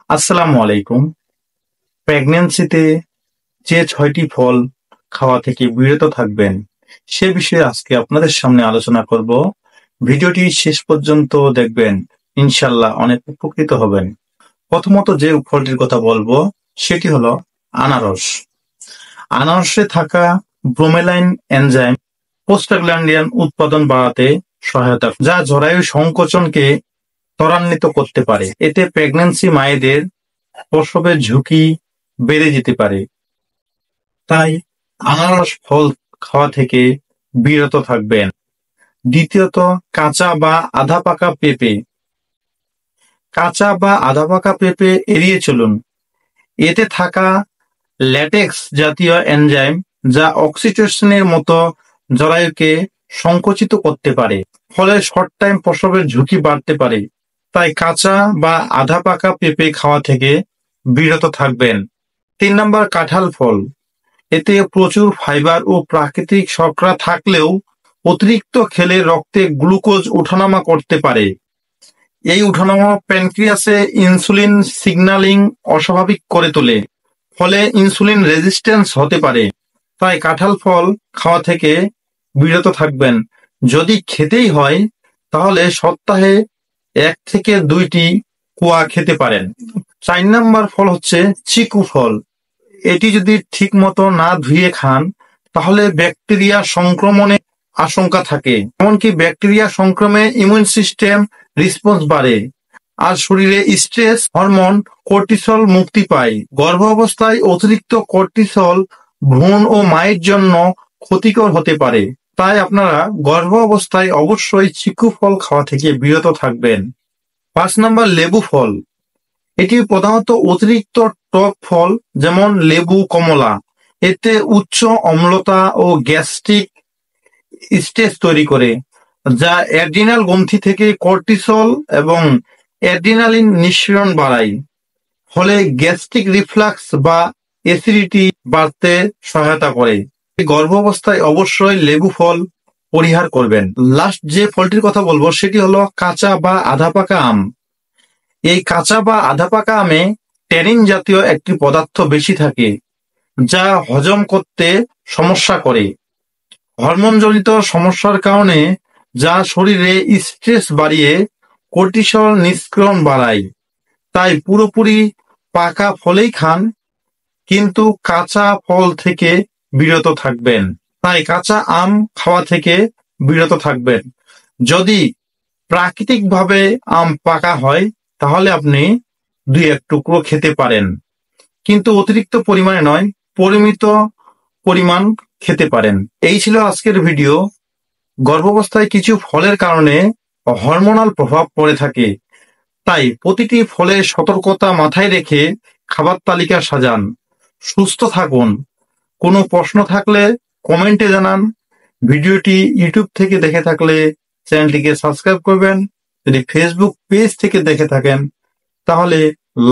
আসসালামু আলাইকুম। প্রেগন্যান্সিতে যে ৬টি ফল খাওয়া থেকে বিরত থাকবেন সে বিষয়ে আজকে আপনাদের সামনে আলোচনা করব। ভিডিওটি শেষ পর্যন্ত দেখবেন, ইনশাল্লাহ অনেক উপকৃত হবেন। প্রথমত যে ফলটির কথা বলবো সেটি হলো আনারস। আনারসে থাকা ব্রোমেলাইন এনজাইম প্রোস্টাগ্ল্যান্ডিয়ান উৎপাদন বাড়াতে সহায়তা, যা জরায়ু সংকোচনকে ত্বরান্বিত করতে পারে। এতে প্রেগন্যান্সি মায়েদের প্রসবের ঝুঁকি বেড়ে যেতে পারে। তাই আনারস ফল খাওয়া থেকে বিরত থাকবেন। দ্বিতীয়ত, কাঁচা বা আধা পাকা পেঁপে। কাঁচা বা আধা পাকা পেঁপে এড়িয়ে চলুন। এতে থাকা ল্যাটেক্স জাতীয় এনজাইম, যা অক্সিটোসিনের মতো জরায়ুকে সংকুচিত করতে পারে, ফলে শর্ট টাইম প্রসবের ঝুঁকি বাড়তে পারে। তাই কাঁচা বা আধা পাকা পেঁপে খাওয়া থেকে বিরত থাকবেন। ৩ নম্বর, কাঁঠাল ফল। এতে প্রচুর ফাইবার ও প্রাকৃতিক শর্করা থাকলেও অতিরিক্ত খেলে রক্তে গ্লুকোজ ওঠানামা করতে পারে। এই ওঠানামা প্যানক্রিয়াসে ইনসুলিন সিগন্যালিং অস্বাভাবিক করে তোলে, ফলে ইনসুলিন রেজিস্ট্যান্স হতে পারে। তাই কাঁঠাল ফল খাওয়া থেকে বিরত থাকবেন। যদি খেতেই হয় তাহলে সপ্তাহে ১ থেকে ২টি কোয়া খেতে পারেন। ৪ নম্বর ফল হচ্ছে চিকু ফল। এটি যদি ঠিক মতো না ধুয়ে খান তাহলে ব্যাকটেরিয়া সংক্রমণের আশঙ্কা থাকে। এমনকি ব্যাকটেরিয়া সংক্রমণে ইমিউন সিস্টেম রেসপন্স বাড়ে আর শরীরে স্ট্রেস হরমোন কর্টিসল মুক্তি পায়। গর্ভাবস্থায় অতিরিক্ত কর্টিসল ভ্রূণ ও মায়ের জন্য ক্ষতিকর হতে পারে। তাই আপনারা গর্ভাবস্থায় অবশ্যই চিকু ফল খাওয়া থেকে বিরত থাকবেন। ৫ নম্বর, লেবু ফল। এটি প্রধানত অতিরিক্ত টক ফল, যেমন লেবু, কমলা। এতে উচ্চ অম্লতা ও গ্যাস্ট্রিক স্ট্রেস তৈরি করে, যা অ্যাড্রিনাল গ্রন্থি থেকে কর্টিসল এবং অ্যাড্রিনালিন নিঃসরণ বাড়ায়, ফলে গ্যাস্ট্রিক রিফ্লাক্স বা অ্যাসিডিটি বাড়তে সহায়তা করে। গর্ভাবস্থায় অবশ্যই লেবু ফল পরিহার করবেন। লাস্ট যে ফলটির কথা বলবো সেটি হলো কাঁচা বা আধা পাকা আম। এই কাঁচা বা আধা পাকা আমে ট্যানিন জাতীয় একটি পদার্থ বেশি থাকে, যা হজম করতে সমস্যা করে। হরমোনজনিত সমস্যার কারণে যা শরীরে স্ট্রেস বাড়িয়ে কর্টিসল নিষ্ক্রমণ বাড়ায়। তাই পুরোপুরি পাকা ফলেই খান, কিন্তু কাঁচা ফল থেকে বিরত থাকবেন। তাই কাঁচা আম খাওয়া থেকে বিরত থাকবেন। যদি প্রাকৃতিকভাবে আম পাকা হয় তাহলে আপনি ২-১ টুকরো খেতে পারেন, কিন্তু অতিরিক্ত পরিমাণে নয়, পরিমিত পরিমাণ খেতে পারেন। এই ছিল আজকের ভিডিও। গর্ভাবস্থায় কিছু ফলের কারণে হরমোনাল প্রভাব পড়ে থাকে, তাই প্রতিটি ফলের সতর্কতা মাথায় রেখে খাবার তালিকা সাজান। সুস্থ থাকুন। কোনো প্রশ্ন থাকলে কমেন্টে জানান। ভিডিওটি ইউটিউব থেকে দেখে থাকলে চ্যানেলটিকে সাবস্ক্রাইব করবেন। যদি ফেসবুক পেজ থেকে দেখে থাকেন তাহলে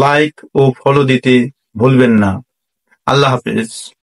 লাইক ও ফলো দিতে ভুলবেন না। আল্লাহ হাফেজ।